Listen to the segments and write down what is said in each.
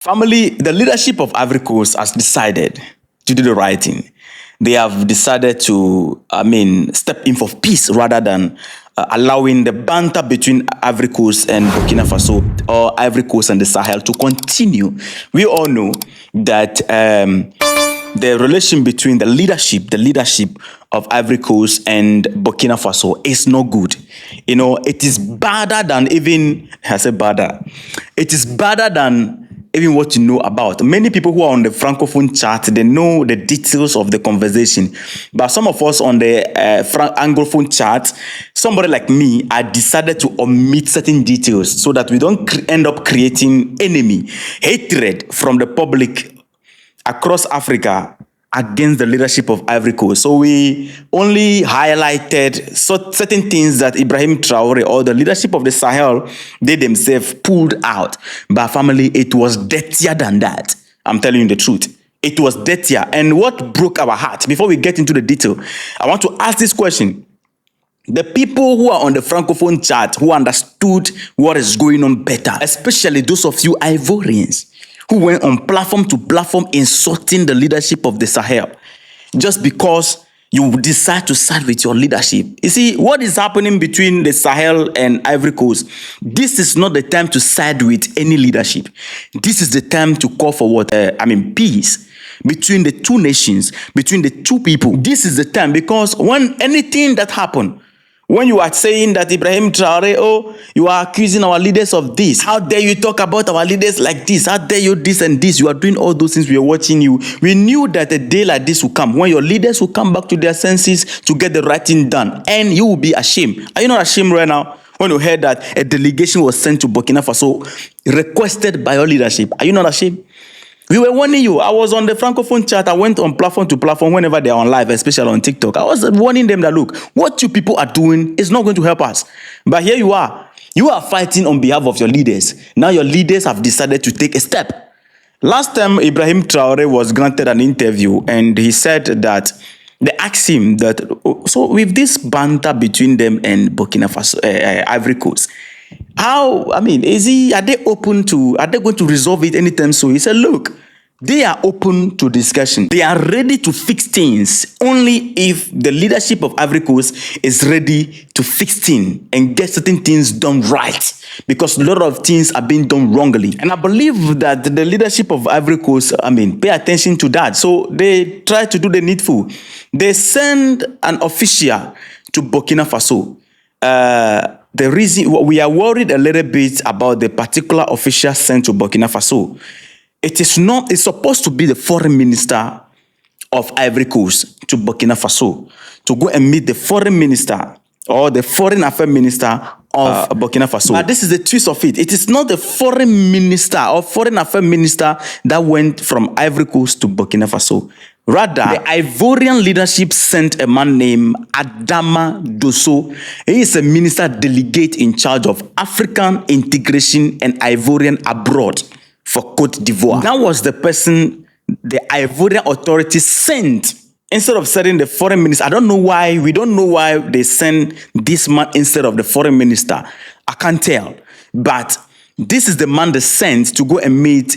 Family, the leadership of Ivory Coast has decided to do the right thing. They have decided to, step in for peace rather than allowing the banter between Ivory Coast and Burkina Faso or Ivory Coast and the Sahel to continue. We all know that the relation between the leadership of Ivory Coast and Burkina Faso is not good. You know, it is badder than even, I say badder, it is badder than even what you know about. Many people who are on the Francophone chat, they know the details of the conversation. But some of us on the Anglophone chat, somebody like me, I decided to omit certain details so that we don't end up creating enemy, hatred from the public across Africa against the leadership of Ivory Coast. So we only highlighted certain things that Ibrahim Traore or the leadership of the Sahel, they themselves pulled out. But family, it was dirtier than that. I'm telling you the truth. It was dirtier. And what broke our heart, before we get into the detail, I want to ask this question. The people who are on the Francophone chat who understood what is going on better, especially those of you Ivorians, who went on platform to platform insulting the leadership of the Sahel just because you decide to side with your leadership. You see, what is happening between the Sahel and Ivory Coast? This is not the time to side with any leadership. This is the time to call for peace between the two nations, between the two people. This is the time, because when anything that happened, when you are saying that Ibrahim Traore, oh, you are accusing our leaders of this. How dare you talk about our leaders like this? How dare you this and this? You are doing all those things. We are watching you. We knew that a day like this will come, when your leaders will come back to their senses to get the right thing done. And you will be ashamed. Are you not ashamed right now? When you heard that a delegation was sent to Burkina Faso, requested by your leadership. Are you not ashamed? We were warning you. I was on the Francophone chat. I went on platform to platform whenever they are on live, especially on TikTok. I was warning them that, look, what you people are doing is not going to help us. But here you are. You are fighting on behalf of your leaders. Now your leaders have decided to take a step. Last time, Ibrahim Traore was granted an interview, and he said that they asked him that, so with this banter between them and Burkina Faso, Ivory Coast, are they going to resolve it anytime soon? He said, look, they are open to discussion. They are ready to fix things only if the leadership of Ivory Coast is ready to fix things and get certain things done right. Because a lot of things are being done wrongly. And I believe that the leadership of Ivory Coast, pay attention to that. So they try to do the needful. They send an official to Burkina Faso. The reason we are worried a little bit about the particular official sent to Burkina Faso. It's supposed to be the foreign minister of Ivory Coast to Burkina Faso to go and meet the foreign minister or the foreign affairs minister of Burkina Faso. But this is the twist of it. It is not the foreign minister or foreign affairs minister that went from Ivory Coast to Burkina Faso. Rather, the Ivorian leadership sent a man named Adama Dosso. He is a minister delegate in charge of African integration and Ivorian abroad for Côte d'Ivoire. That was the person the Ivorian authorities sent instead of sending the foreign minister. We don't know why they send this man instead of the foreign minister. I can't tell. But this is the man they sent to go and meet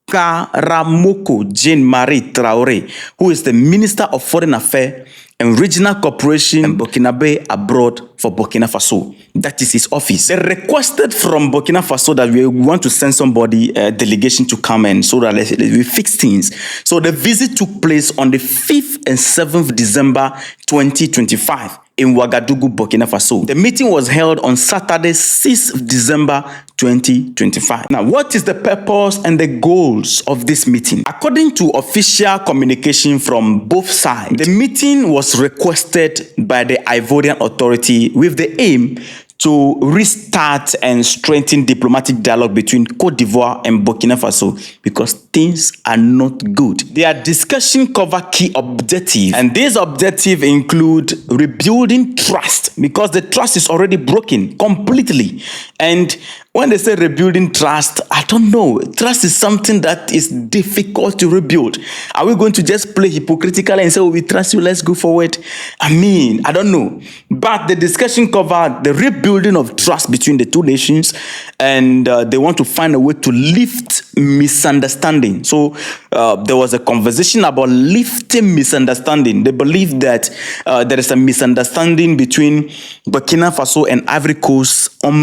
Karamoko Jean-Marie Traore, who is the Minister of Foreign Affairs and Regional Cooperation and Burkinabe abroad for Burkina Faso. That is his office. They requested from Burkina Faso that we want to send somebody, a delegation to come in so that we fix things. So the visit took place on the 5th and 7th December 2025 in Ouagadougou, Burkina Faso. The meeting was held on Saturday, 6th December 2025. Now, what is the purpose and the goals of this meeting? According to official communication from both sides, the meeting was requested by the Ivorian authority with the aim to restart and strengthen diplomatic dialogue between Côte d'Ivoire and Burkina Faso, because things are not good. Their discussion cover key objectives, and these objectives include rebuilding trust, because the trust is already broken completely. And when they say rebuilding trust, I don't know. Trust is something that is difficult to rebuild. Are we going to just play hypocritically and say, oh, we trust you, let's go forward? I don't know. But the discussion covered the rebuilding of trust between the two nations, and they want to find a way to lift misunderstanding. So there was a conversation about lifting misunderstanding. They believe that there is a misunderstanding between Burkina Faso and Ivory Coast on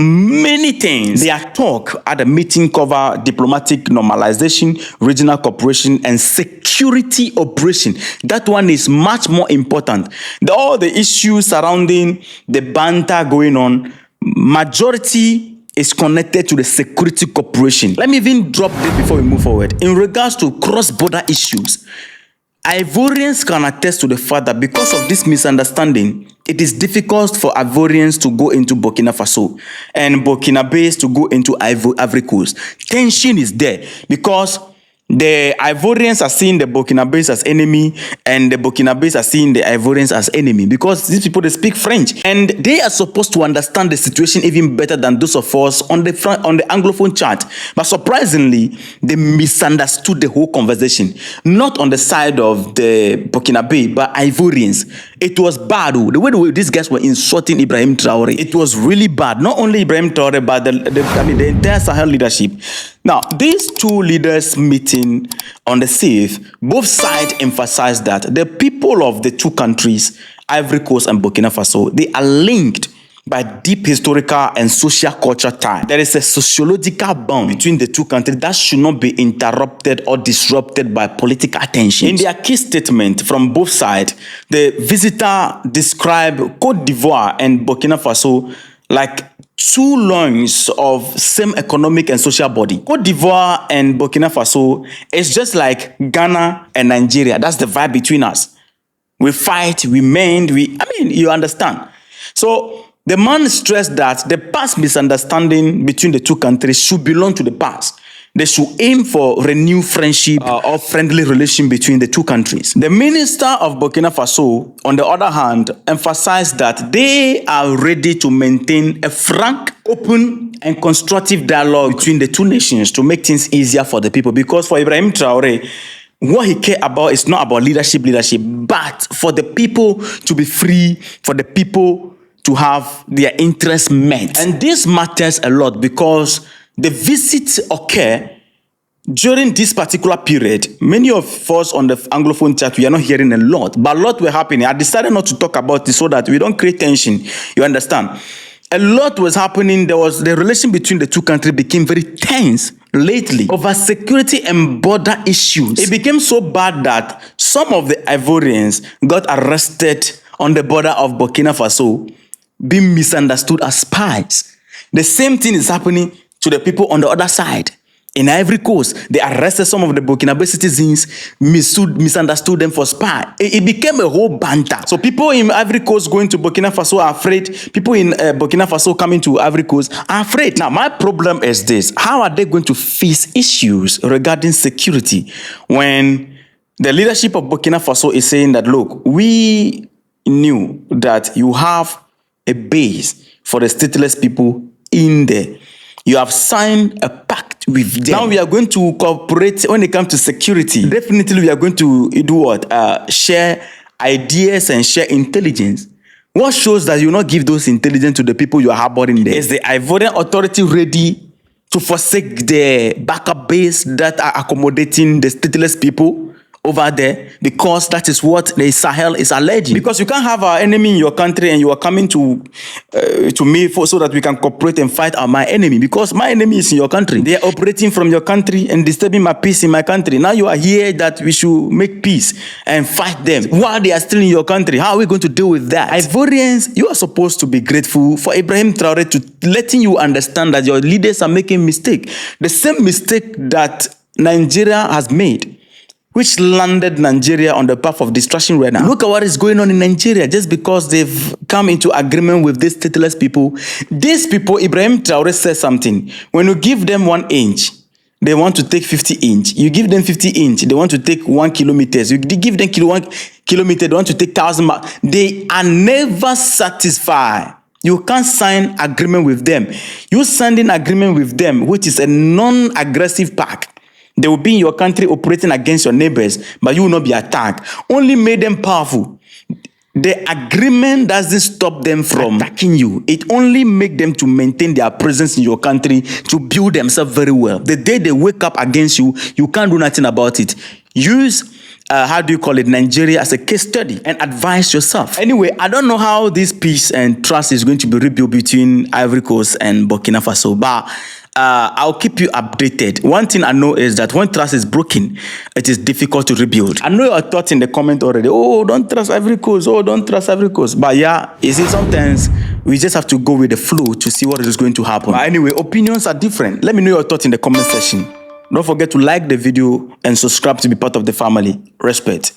many things. Their talk at the meeting cover diplomatic normalization, regional cooperation, and security operation. That one is much more important. All the issues surrounding the banter going on, majority is connected to the security cooperation. Let me even drop this before we move forward. In regards to cross-border issues, Ivorians can attest to the fact that because of this misunderstanding, it is difficult for Ivorians to go into Burkina Faso and Burkinabés to go into Ivory Coast. Tension is there because the Ivorians are seeing the Burkinabés as enemy, and the Burkinabés are seeing the Ivorians as enemy, because these people, they speak French and they are supposed to understand the situation even better than those of us on the Anglophone chat. But surprisingly, they misunderstood the whole conversation, not on the side of the Burkinabé, but Ivorians. It was bad. The way these guys were insulting Ibrahim Traore, it was really bad. Not only Ibrahim Traore, but the entire Sahel leadership. Now, these two leaders meeting on the 6th, both sides emphasized that the people of the two countries, Ivory Coast and Burkina Faso, they are linked by deep historical and social culture ties. There is a sociological bond between the two countries that should not be interrupted or disrupted by political tension. In their key statement from both sides, the visitor described Côte d'Ivoire and Burkina Faso like two loins of same economic and social body. Côte d'Ivoire and Burkina Faso is just like Ghana and Nigeria. That's the vibe between us. We fight, we mend, you understand. So the man stressed that the past misunderstanding between the two countries should belong to the past. They should aim for renewed friendship or friendly relation between the two countries. The minister of Burkina Faso, on the other hand, emphasized that they are ready to maintain a frank, open, and constructive dialogue between the two nations to make things easier for the people. Because for Ibrahim Traore, what he cared about is not about leadership, but for the people to be free, for the people to have their interests met. And this matters a lot because the visit occur during this particular period. Many of us on the Anglophone chat, we are not hearing a lot, but a lot were happening. I decided not to talk about this so that we don't create tension. You understand? A lot was happening. The relation between the two countries became very tense lately over security and border issues. It became so bad that some of the Ivorians got arrested on the border of Burkina Faso, being misunderstood as spies. The same thing is happening to the people on the other side. In Ivory Coast, they arrested some of the Burkinabe citizens, misunderstood them for spies. It became a whole banter. So people in Ivory Coast going to Burkina Faso are afraid. People in Burkina Faso coming to Ivory Coast are afraid. Now, my problem is this. How are they going to face issues regarding security when the leadership of Burkina Faso is saying that, look, we knew that you have a base for the stateless people in there. You have signed a pact with them. Now we are going to cooperate when it comes to security. Definitely we are going to do what? Share ideas and share intelligence. What shows that you will not give those intelligence to the people you are harboring there? Is the Ivorian authority ready to forsake the backup base that are accommodating the stateless people over there? Because that is what the Sahel is alleging. Because you can't have our enemy in your country and you are coming to me so that we can cooperate and fight my enemy. Because my enemy is in your country. They are operating from your country and disturbing my peace in my country. Now you are here that we should make peace and fight them while they are still in your country. How are we going to deal with that? Ivorians, you are supposed to be grateful for Ibrahim Traore to letting you understand that your leaders are making mistake. The same mistake that Nigeria has made, which landed Nigeria on the path of destruction right now. Look at what is going on in Nigeria just because they've come into agreement with these stateless people. These people, Ibrahim Traore says something. When you give them 1 inch, they want to take 50 inch. You give them 50 inch, they want to take 1 kilometer. You give them 1 kilometer, they want to take 1,000 miles. They are never satisfied. You can't sign agreement with them. You signing agreement with them, which is a non-aggressive pact. They will be in your country operating against your neighbors, but you will not be attacked. Only made them powerful. The agreement doesn't stop them from attacking you. It only makes them to maintain their presence in your country, to build themselves very well. The day they wake up against you, you can't do nothing about it. Use Nigeria as a case study and advise yourself. Anyway, I don't know how this peace and trust is going to be rebuilt between Ivory Coast and Burkina Faso, but I'll keep you updated. One thing I know is that when trust is broken, it is difficult to rebuild. I know your thoughts in the comment already. Oh, don't trust Ivory Coast. Oh, don't trust Ivory Coast. But yeah, you see, sometimes we just have to go with the flow to see what is going to happen. But anyway, opinions are different. Let me know your thoughts in the comment section. Don't forget to like the video and subscribe to be part of the family. Respect.